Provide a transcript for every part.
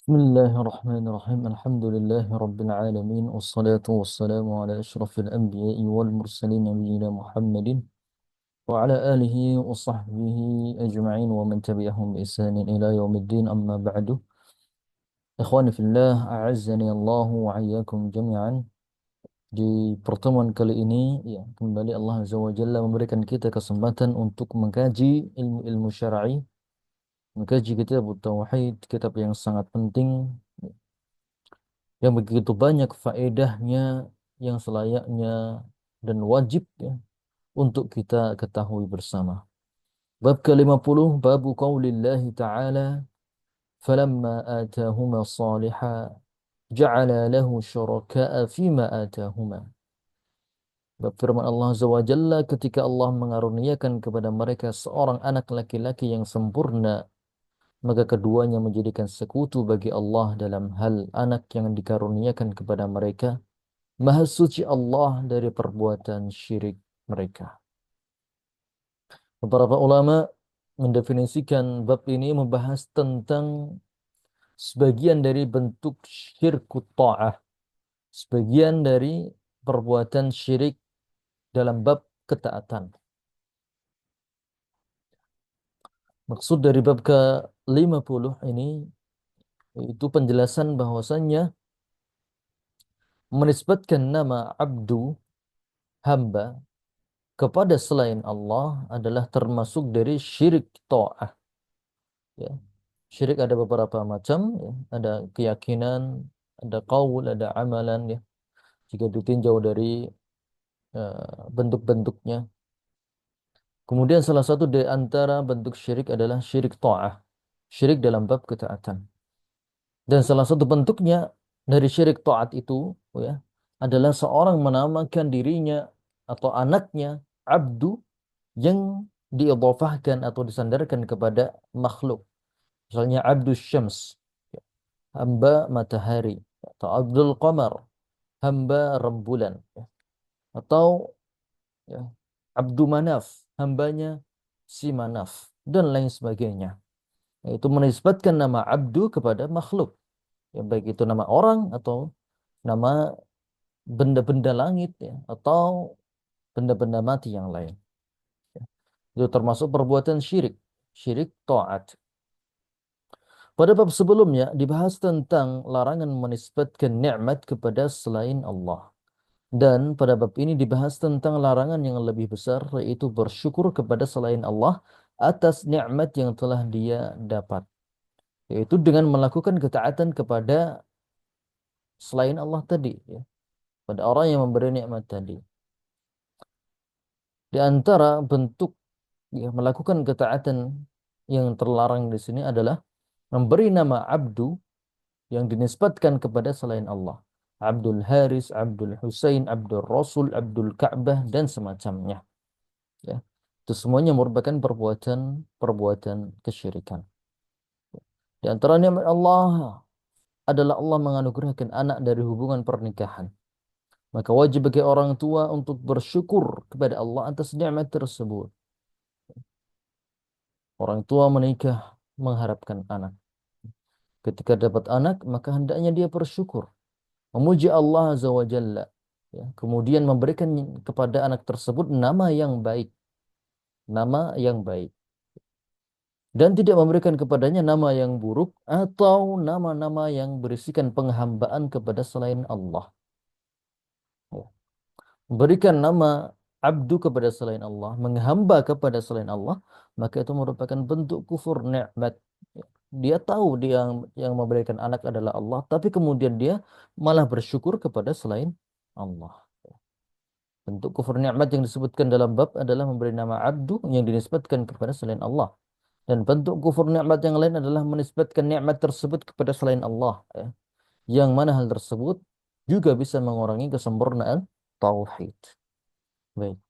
بسم الله الرحمن الرحيم الحمد لله رب العالمين والصلاة والسلام على أشرف الأنبياء والمرسلين نبينا محمد وعلى آله وصحبه أجمعين ومن تبعهم بإحسان إلى يوم الدين أما بعد إخواني في الله أعزني الله وإياكم جميعا. Di pertemuan kali ini ya kembali Allah Azza wa Jalla memberikan kita kesempatan untuk mengkaji ilmu-ilmu syar'i, mengkaji kitab tauhid, kitab yang sangat penting yang begitu banyak faedahnya yang selayaknya dan wajib ya untuk kita ketahui bersama. Bab ke-50, bab qaulillahi ta'ala falamma atahuma saliha ja'ala lahu syuraka'a fima atahuma. Bab firman Allah Azza wa Jalla ketika Allah mengaruniakan kepada mereka seorang anak laki-laki yang sempurna, maka keduanya menjadikan sekutu bagi Allah dalam hal anak yang dikaruniakan kepada mereka. Maha suci Allah dari perbuatan syirik mereka. Beberapa ulama mendefinisikan bab ini membahas tentang sebagian dari bentuk syirkut ta'ah, sebagian dari perbuatan syirik dalam bab ketaatan. Maksud dari bab ke-50 ini itu penjelasan bahwasannya menisbatkan nama abdu, hamba, kepada selain Allah adalah termasuk dari syirik ta'ah. Ya. Syirik ada beberapa macam, ya. Ada keyakinan, ada qaul, ada amalan, ya. Jika ditinjau dari bentuk-bentuknya. Kemudian salah satu di antara bentuk syirik adalah syirik ta'ah, syirik dalam bab ketaatan. Dan salah satu bentuknya dari syirik ta'at itu, ya, adalah seorang menamakan dirinya atau anaknya abdu yang diidhafahkan atau disandarkan kepada makhluk. Misalnya abdus syams, hamba matahari, atau abdul qamar, hamba rembulan, ya. Atau ya, abdu manaf, hambanya si manaf, dan lain sebagainya. Yaitu menisbatkan nama abdu kepada makhluk, ya, baik itu nama orang atau nama benda-benda langit, ya, atau benda-benda mati yang lain, ya. Itu termasuk perbuatan syirik, syirik taat. Pada bab sebelumnya dibahas tentang larangan menisbatkan nikmat kepada selain Allah. Dan pada bab ini dibahas tentang larangan yang lebih besar, yaitu bersyukur kepada selain Allah atas nikmat yang telah dia dapat. Yaitu dengan melakukan ketaatan kepada selain Allah tadi, ya, pada orang yang memberi nikmat tadi. Di antara bentuk ya, melakukan ketaatan yang terlarang di sini adalah memberi nama abdu yang dinisbatkan kepada selain Allah. Abdul Haris, Abdul Husain, Abdul Rasul, Abdul Ka'bah, dan semacamnya. Ya. Itu semuanya merupakan perbuatan kesyirikan. Di antara nikmat Allah adalah Allah menganugerahkan anak dari hubungan pernikahan. Maka wajib bagi orang tua untuk bersyukur kepada Allah atas nikmat tersebut. Orang tua menikah mengharapkan anak. Ketika dapat anak, maka hendaknya dia bersyukur, memuji Allah Azza wa Jalla, ya. Kemudian memberikan kepada anak tersebut nama yang baik, nama yang baik, dan tidak memberikan kepadanya nama yang buruk atau nama-nama yang berisikan penghambaan kepada selain Allah. Ya. Memberikan nama abdu kepada selain Allah, menghamba kepada selain Allah, maka itu merupakan bentuk kufur nikmat. Ya. Dia tahu dia yang memberikan anak adalah Allah, tapi kemudian dia malah bersyukur kepada selain Allah. Bentuk kufur nikmat yang disebutkan dalam bab adalah memberi nama abdu yang dinisbatkan kepada selain Allah. Dan bentuk kufur nikmat yang lain adalah menisbatkan nikmat tersebut kepada selain Allah, ya. Yang mana hal tersebut juga bisa mengurangi kesempurnaan tauhid. Baik.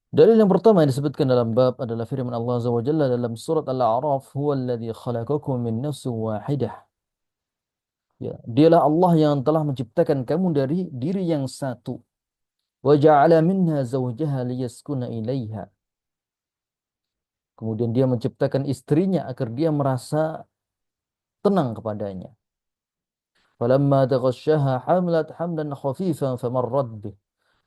Dalil yang pertama yang disebutkan dalam bab adalah firman Allah Azza wa Jalla dalam surat Al-A'raf, "Huwallazi khalaqakum min nafsin wahidah." Ya, dialah Allah yang telah menciptakan kamu dari diri yang satu. Wa ja'ala minha zawjaha liyaskuna ilaiha. Kemudian dia menciptakan istrinya agar dia merasa tenang kepadanya. Falamma taghasyaha hamlat hamlan khafifan famarrat bih.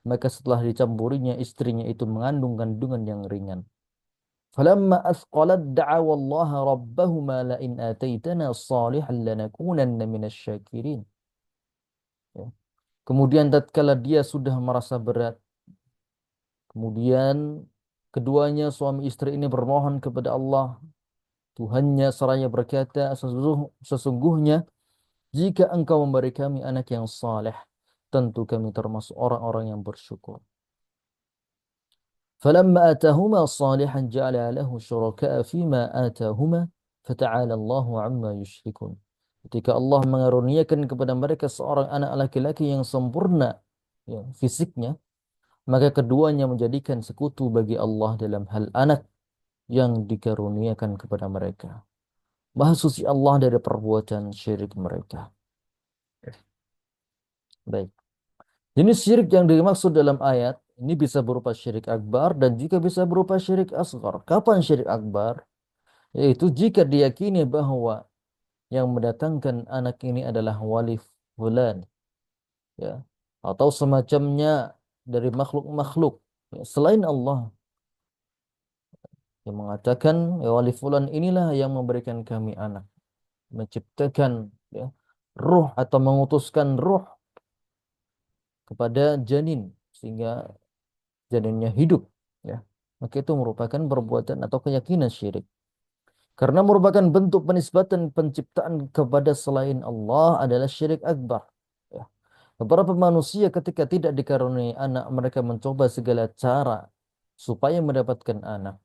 Maka setelah dicampurinya istrinya itu mengandung kandungan yang ringan. Falamma athqalat da'awallaha rabbahuma la in ataitana salihan lanakunanna minasyakirin. Ya. Kemudian tatkala dia sudah merasa berat, kemudian keduanya suami istri ini bermohon kepada Allah, Tuhannya seraya berkata, sesungguhnya jika engkau memberi kami anak yang saleh, tentu kami termasuk orang-orang yang bersyukur. فلما آتاهما صالحا جعل له شركاء فيما آتاهما فتعالى الله عما يشركون. Ketika Allah mengaruniakan kepada mereka seorang anak laki-laki yang sempurna ya, fisiknya, maka keduanya menjadikan sekutu bagi Allah dalam hal anak yang dikaruniakan kepada mereka. Maha suci Allah dari perbuatan syirik mereka. Baik. Jenis syirik yang dimaksud dalam ayat ini bisa berupa syirik akbar dan juga bisa berupa syirik asghar. Kapan syirik akbar? Yaitu jika diyakini bahwa yang mendatangkan anak ini adalah wali fulan, ya, atau semacamnya dari makhluk-makhluk ya, selain Allah, yang mengatakan ya, wali fulan inilah yang memberikan kami anak, menciptakan ya, ruh atau mengutuskan ruh kepada janin sehingga janinnya hidup, ya, maka itu merupakan perbuatan atau keyakinan syirik. Karena merupakan bentuk penisbatan penciptaan kepada selain Allah adalah syirik akbar. Ya. Beberapa manusia ketika tidak dikaruniai anak, mereka mencoba segala cara supaya mendapatkan anak.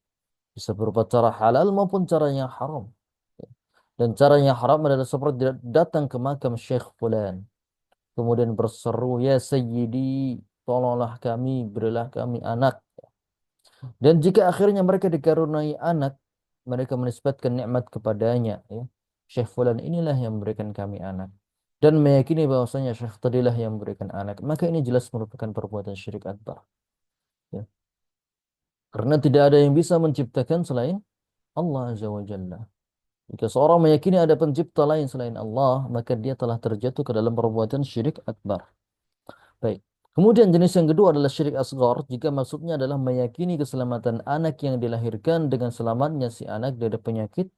Bisa berupa cara halal maupun cara yang haram. Ya. Dan cara yang haram adalah seperti datang ke makam Syekh Fulan. Kemudian berseru, ya Sayyidi, tolonglah kami, berilah kami anak. Dan jika akhirnya mereka dikaruniai anak, mereka menisbatkan nikmat kepadanya. Ya. Syekh Fulan inilah yang memberikan kami anak. Dan meyakini bahwasanya Syekh tadilah yang memberikan anak. Maka ini jelas merupakan perbuatan syirik akbar. Ya. Karena tidak ada yang bisa menciptakan selain Allah Azza wa Jalla. Jika seorang meyakini ada pencipta lain selain Allah, maka dia telah terjatuh ke dalam perbuatan syirik akbar. Baik. Kemudian jenis yang kedua adalah syirik asghar, jika maksudnya adalah meyakini keselamatan anak yang dilahirkan dengan selamatnya si anak dari penyakit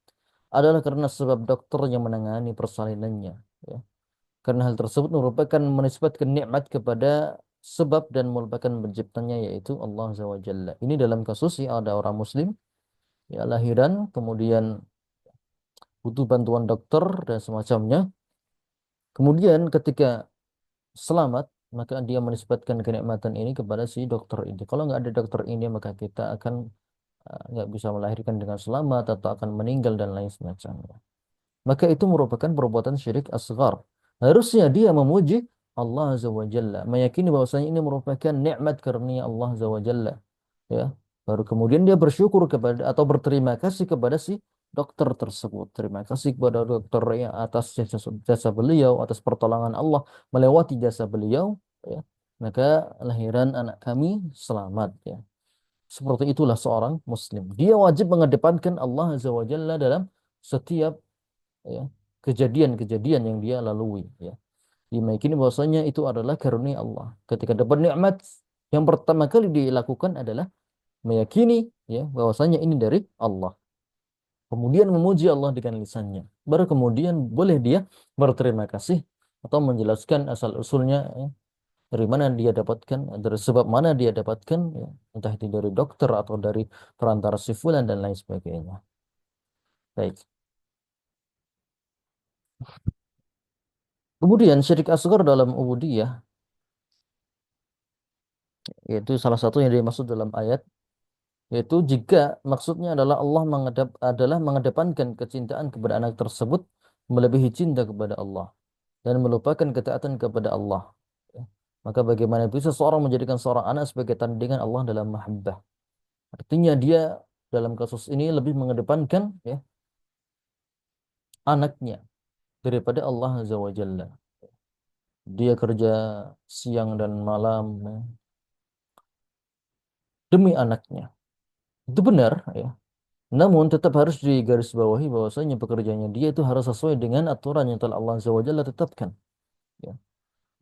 adalah karena sebab dokter yang menangani persalinannya. Ya. Karena hal tersebut merupakan menisbatkan nikmat kepada sebab dan merupakan penciptanya yaitu Allah Azza wa Jalla. Ini dalam kasus ya ada orang muslim ya lahiran kemudian butuh bantuan dokter dan semacamnya. Kemudian ketika selamat, maka dia menisbatkan kenikmatan ini kepada si dokter ini. Kalau nggak ada dokter ini, maka kita akan nggak bisa melahirkan dengan selamat atau akan meninggal dan lain semacamnya. Maka itu merupakan perbuatan syirik asghar. Harusnya dia memuji Allah Azza wa Jalla, meyakini bahwasanya ini merupakan nikmat karunia Allah Azza wa Jalla. Ya, baru kemudian dia bersyukur kepada atau berterima kasih kepada si dokter tersebut. Terima kasih kepada dokter yang atas jasa beliau, atas pertolongan Allah melewati jasa beliau, ya. Maka lahiran anak kami selamat, ya. Seperti itulah seorang muslim. Dia wajib mengedepankan Allah Azza wa Jalla dalam setiap ya, kejadian-kejadian yang dia lalui, ya. Dia meyakini bahwasanya itu adalah karunia Allah. Ketika dapat nikmat, yang pertama kali dilakukan adalah meyakini ya bahwasanya ini dari Allah. Kemudian memuji Allah dengan lisannya. Baru kemudian boleh dia berterima kasih atau menjelaskan asal usulnya ya, dari mana dia dapatkan, dari sebab mana dia dapatkan, ya, entah itu dari dokter atau dari perantara si fulan dan lain sebagainya. Baik. Kemudian syirik asghar dalam ubudiyah yaitu salah satu yang dimaksud dalam ayat yaitu jika maksudnya adalah Allah mengedepankan kecintaan kepada anak tersebut melebihi cinta kepada Allah dan melupakan ketaatan kepada Allah. Ya. Maka bagaimana bisa seorang menjadikan seorang anak sebagai tandingan Allah dalam mahabbah? Artinya dia dalam kasus ini lebih mengedepankan ya anaknya daripada Allah Azza wa Jalla. Dia kerja siang dan malam ya, demi anaknya. Itu benar ya. Namun tetap harus digarisbawahi bahwasanya pekerjaannya dia itu harus sesuai dengan aturan yang telah Allah Azza wa Jalla tetapkan. Ya.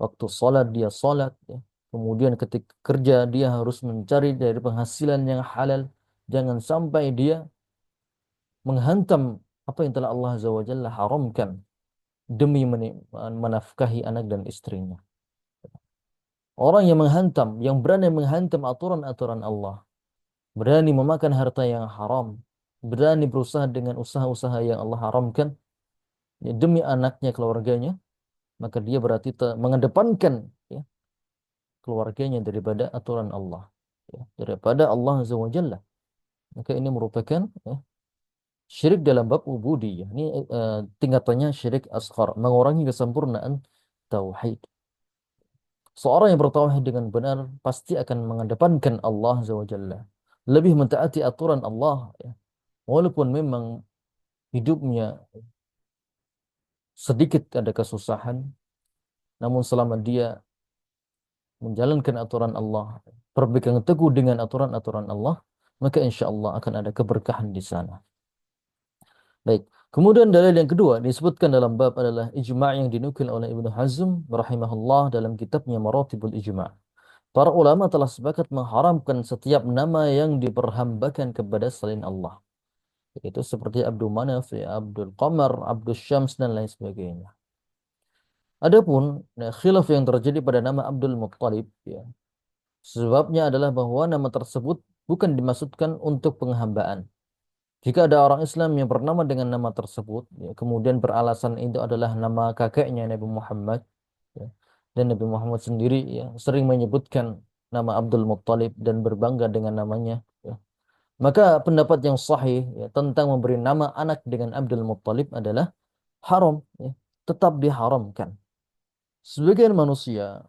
Waktu sholat dia sholat. Ya. Kemudian ketika kerja dia harus mencari dari penghasilan yang halal. Jangan sampai dia menghantam apa yang telah Allah Azza wa Jalla haramkan demi menafkahi anak dan istrinya. Orang yang menghantam, yang berani menghantam aturan-aturan Allah, berani memakan harta yang haram, berani berusaha dengan usaha-usaha yang Allah haramkan, ya, demi anaknya, keluarganya, maka dia berarti mengedepankan, ya, keluarganya daripada aturan Allah, ya, daripada Allah Azza wa Jalla. Maka ini merupakan, ya, syirik dalam bab ubudiyah. Ini tingkatannya syirik asghar, mengurangi kesempurnaan tauhid. Seorang yang bertauhid dengan benar pasti akan mengedepankan Allah Azza wa Jalla. Lebih mentaati aturan Allah, ya. Walaupun memang hidupnya sedikit ada kesusahan, namun selama dia menjalankan aturan Allah, berpegang teguh dengan aturan-aturan Allah, maka insya Allah akan ada keberkahan di sana. Baik. Kemudian dalil yang kedua disebutkan dalam bab adalah ijma' yang dinukil oleh Ibnu Hazm rahimahullah dalam kitabnya Maratibul Ijma'. Para ulama telah sepakat mengharamkan setiap nama yang diperhambakan kepada selain Allah. Itu seperti Abdul Manaf, ya, Abdul Qamar, Abdul Syams dan lain sebagainya. Adapun, ya, khilaf yang terjadi pada nama Abdul Muttalib, ya, sebabnya adalah bahwa nama tersebut bukan dimaksudkan untuk penghambaan. Jika ada orang Islam yang bernama dengan nama tersebut, ya, kemudian beralasan itu adalah nama kakeknya Nabi Muhammad, ya, dan Nabi Muhammad sendiri, ya, sering menyebutkan nama Abdul Muttalib dan berbangga dengan namanya, ya. Maka pendapat yang sahih, ya, tentang memberi nama anak dengan Abdul Muttalib adalah haram, ya, tetap diharamkan. Sebagian manusia,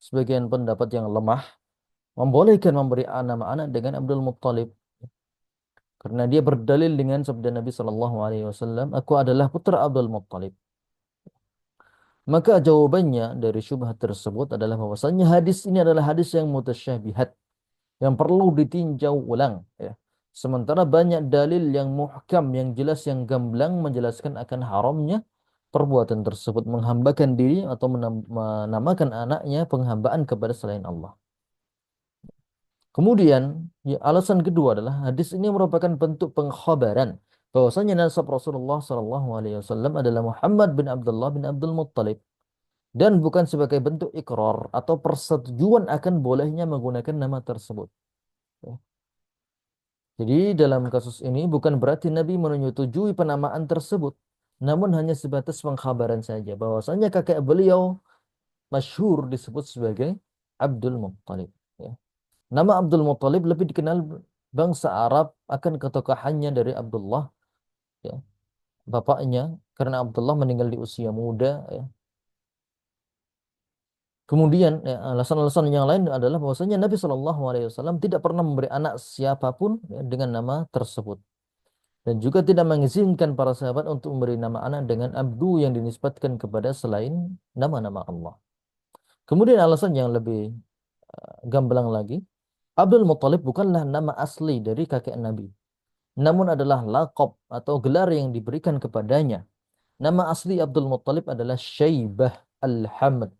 sebagian pendapat yang lemah membolehkan memberi nama anak dengan Abdul Muttalib karena dia berdalil dengan sabda Nabi Shallallahu Alaihi Wasallam, aku adalah putra Abdul Muttalib. Maka jawabannya dari syubhat tersebut adalah bahwasannya hadis ini adalah hadis yang mutasyabihat, yang perlu ditinjau ulang, ya. Sementara banyak dalil yang muhkam, yang jelas, yang gamblang menjelaskan akan haramnya perbuatan tersebut, menghambakan diri atau menamakan anaknya penghambaan kepada selain Allah. Kemudian, ya, alasan kedua adalah hadis ini merupakan bentuk pengkhabaran bahwasanya nasab Rasulullah Shallallahu Alaihi Wasallam adalah Muhammad bin Abdullah bin Abdul Muttalib, dan bukan sebagai bentuk ikrar atau persetujuan akan bolehnya menggunakan nama tersebut. Ya. Jadi dalam kasus ini bukan berarti Nabi menyetujui penamaan tersebut, namun hanya sebatas pengkhabaran saja bahwasanya kakek beliau masyhur disebut sebagai Abdul Muttalib. Ya. Nama Abdul Muttalib lebih dikenal bangsa Arab akan ketokohannya dari Abdullah, ya, bapaknya, karena Abdullah meninggal di usia muda, ya. Kemudian, ya, alasan-alasan yang lain adalah bahwasanya Nabi Shallallahu Alaihi Wasallam tidak pernah memberi anak siapapun, ya, dengan nama tersebut, dan juga tidak mengizinkan para sahabat untuk memberi nama anak dengan abdu yang dinisbatkan kepada selain nama-nama Allah. Kemudian alasan yang lebih gamblang lagi, Abdul Muttalib bukanlah nama asli dari kakek Nabi, namun adalah laqab atau gelar yang diberikan kepadanya. Nama asli Abdul Muttalib adalah Syaibah Al-Hamd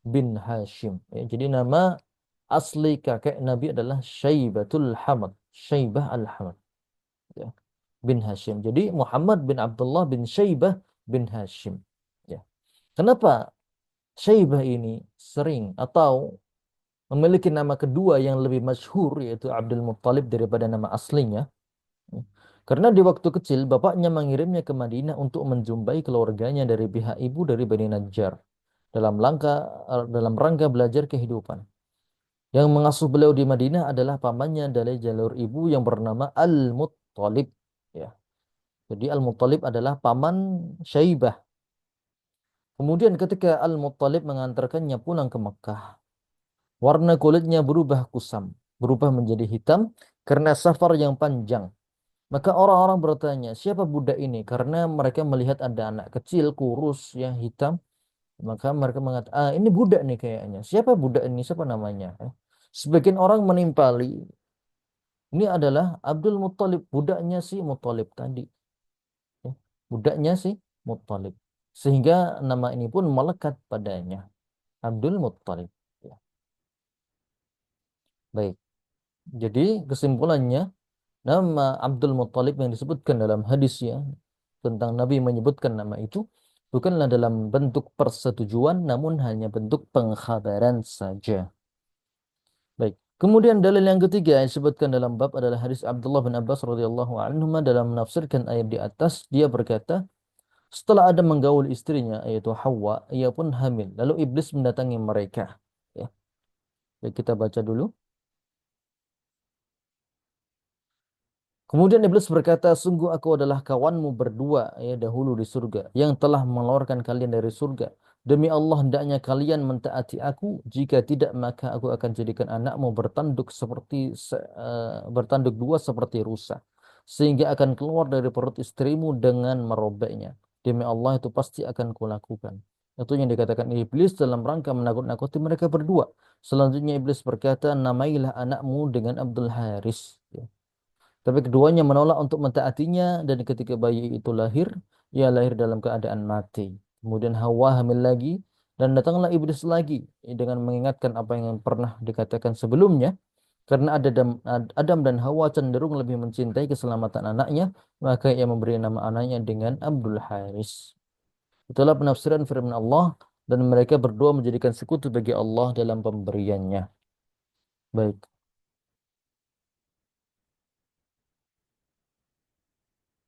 bin Hashim. Ya, jadi nama asli kakek Nabi adalah Syaibatul Hamd, Syaibah Al-Hamd, ya, bin Hashim. Jadi Muhammad bin Abdullah bin Syaibah bin Hashim. Ya. Kenapa Syaibah ini sering atau memiliki nama kedua yang lebih masyhur yaitu Abdul Muttalib daripada nama aslinya? Ya. Karena di waktu kecil bapaknya mengirimnya ke Madinah untuk menjumpai keluarganya dari pihak ibu dari Bani Najjar dalam rangka belajar kehidupan. Yang mengasuh beliau di Madinah adalah pamannya dari jalur ibu yang bernama Al-Muttalib. Ya. Jadi Al-Muttalib adalah paman Syaibah. Kemudian ketika Al-Muttalib mengantarkannya pulang ke Mekah, warna kulitnya berubah kusam, berubah menjadi hitam karena safar yang panjang. Maka orang-orang bertanya, siapa budak ini? Karena mereka melihat ada anak kecil, kurus, yang hitam. Maka mereka mengatakan, ah, ini budak nih kayaknya. Siapa budak ini? Siapa namanya? Sebagian orang menimpali Ini adalah Abdul Muttalib, budaknya si Muttalib tadi. Ya. Budaknya si Muttalib. Sehingga nama ini pun melekat padanya. Abdul Muttalib. Ya. Baik. Jadi kesimpulannya, nama Abdul Muttalib yang disebutkan dalam hadis ya, tentang Nabi menyebutkan nama itu, bukanlah dalam bentuk persetujuan, namun hanya bentuk pengkhabaran saja. Baik. Kemudian dalil yang ketiga yang disebutkan dalam bab adalah hadis Abdullah bin Abbas radhiyallahu anhu dalam menafsirkan ayat di atas. Dia berkata, setelah Adam menggaul istrinya yaitu Hawa, ia pun hamil. Lalu iblis mendatangi mereka. Ya. Baik, kita baca dulu. Kemudian iblis berkata, sungguh aku adalah kawanmu berdua ya dahulu di surga yang telah mengeluarkan kalian dari surga. Demi Allah hendaknya kalian mentaati aku, jika tidak maka aku akan jadikan anakmu bertanduk bertanduk dua seperti rusa, sehingga akan keluar dari perut istrimu dengan merobeknya. Demi Allah itu pasti akan kulakukan. Itu yang dikatakan iblis dalam rangka menakut-nakuti mereka berdua. Selanjutnya iblis berkata, namailah anakmu dengan Abdul Haris. Ya. Tapi keduanya menolak untuk mentaatinya dan ketika bayi itu lahir, ia lahir dalam keadaan mati. Kemudian Hawa hamil lagi dan datanglah iblis lagi dengan mengingatkan apa yang pernah dikatakan sebelumnya. Karena Adam dan Hawa cenderung lebih mencintai keselamatan anaknya, maka ia memberi nama anaknya dengan Abdul Haris. Itulah penafsiran firman Allah dan mereka berdua menjadikan sekutu bagi Allah dalam pemberiannya. Baik.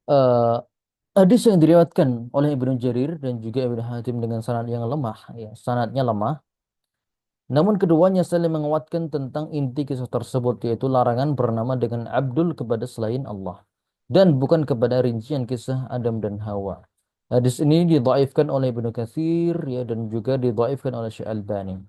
Eh, Hadis yang diriwayatkan oleh Ibnu Jarir dan juga Ibnu Hatim dengan sanad yang lemah, ya, sanadnya lemah. Namun keduanya saling menguatkan tentang inti kisah tersebut, yaitu larangan bernama dengan Abdul kepada selain Allah dan bukan kepada rincian kisah Adam dan Hawa. Hadis ini didhaifkan oleh Ibnu Katsir ya dan juga didhaifkan oleh Syekh Albani.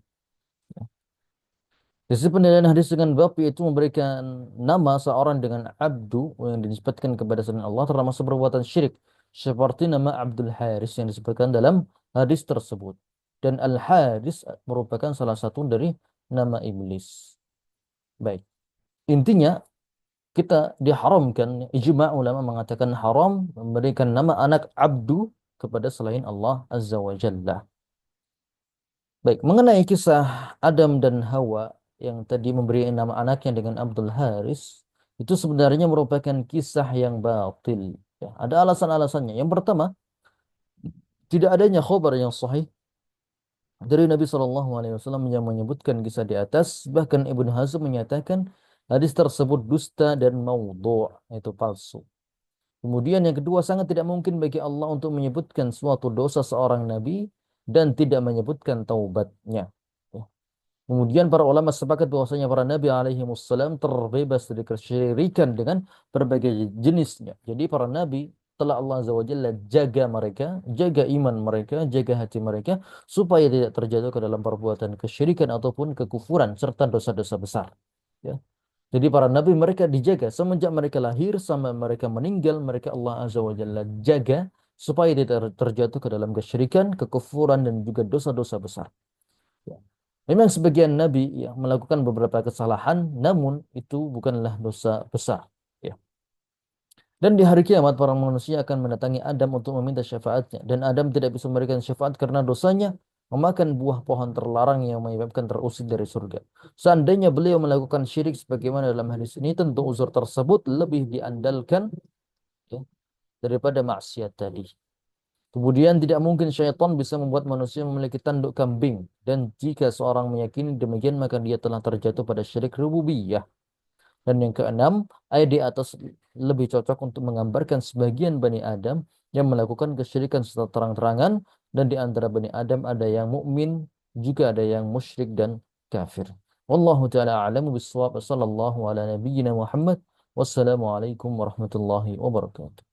Sisi penilaian hadis dengan bab yaitu memberikan nama seorang dengan abdu yang dinisbatkan kepada selain Allah termasuk perbuatan syirik seperti nama Abdul Haris yang disebutkan dalam hadis tersebut. Dan Al Haris merupakan salah satu dari nama iblis. Baik. Intinya kita diharamkan, ijma ulama mengatakan haram memberikan nama anak abdu kepada selain Allah Azza wa Jalla. Baik, mengenai kisah Adam dan Hawa yang tadi memberi nama anaknya dengan Abdul Haris, itu sebenarnya merupakan kisah yang batil. Ya, ada alasan-alasannya. Yang pertama, tidak adanya khobar yang sahih dari Nabi SAW yang menyebutkan kisah di atas. Bahkan Ibnu Hazm menyatakan hadis tersebut dusta dan maudhu', itu palsu. Kemudian yang kedua, sangat tidak mungkin bagi Allah untuk menyebutkan suatu dosa seorang nabi dan tidak menyebutkan taubatnya. Ya. Kemudian para ulama sepakat bahwasanya para nabi alaihi wassalam terbebas dari kesyirikan dengan berbagai jenisnya. Jadi para nabi telah Allah Azza wa Jalla jaga mereka, jaga iman mereka, jaga hati mereka supaya tidak terjatuh ke dalam perbuatan kesyirikan ataupun kekufuran serta dosa-dosa besar. Ya. Jadi para nabi mereka dijaga semenjak mereka lahir sampai mereka meninggal, mereka Allah Azza wa Jalla jaga supaya tidak terjatuh ke dalam kesyirikan, kekufuran dan juga dosa-dosa besar. Ya. Memang sebagian nabi yang melakukan beberapa kesalahan, namun itu bukanlah dosa besar. Ya. Dan di hari kiamat para manusia akan mendatangi Adam untuk meminta syafaatnya. Dan Adam tidak bisa memberikan syafaat karena dosanya memakan buah pohon terlarang yang menyebabkan terusir dari surga. Seandainya beliau melakukan syirik sebagaimana dalam hadis ini, tentu uzur tersebut lebih diandalkan ya, daripada maksiat tadi. Kemudian tidak mungkin syaitan bisa membuat manusia memiliki tanduk kambing. Dan jika seorang meyakini demikian, maka dia telah terjatuh pada syirik rububiyah. Dan yang keenam, ayat di atas lebih cocok untuk menggambarkan sebagian Bani Adam yang melakukan kesyirikan secara terang-terangan. Dan di antara Bani Adam ada yang mukmin, juga ada yang musyrik dan kafir. Wallahu ta'ala a'lamu bis-shawab. Sallallahu ala nabiyyina Muhammad. Wassalamualaikum warahmatullahi wabarakatuh.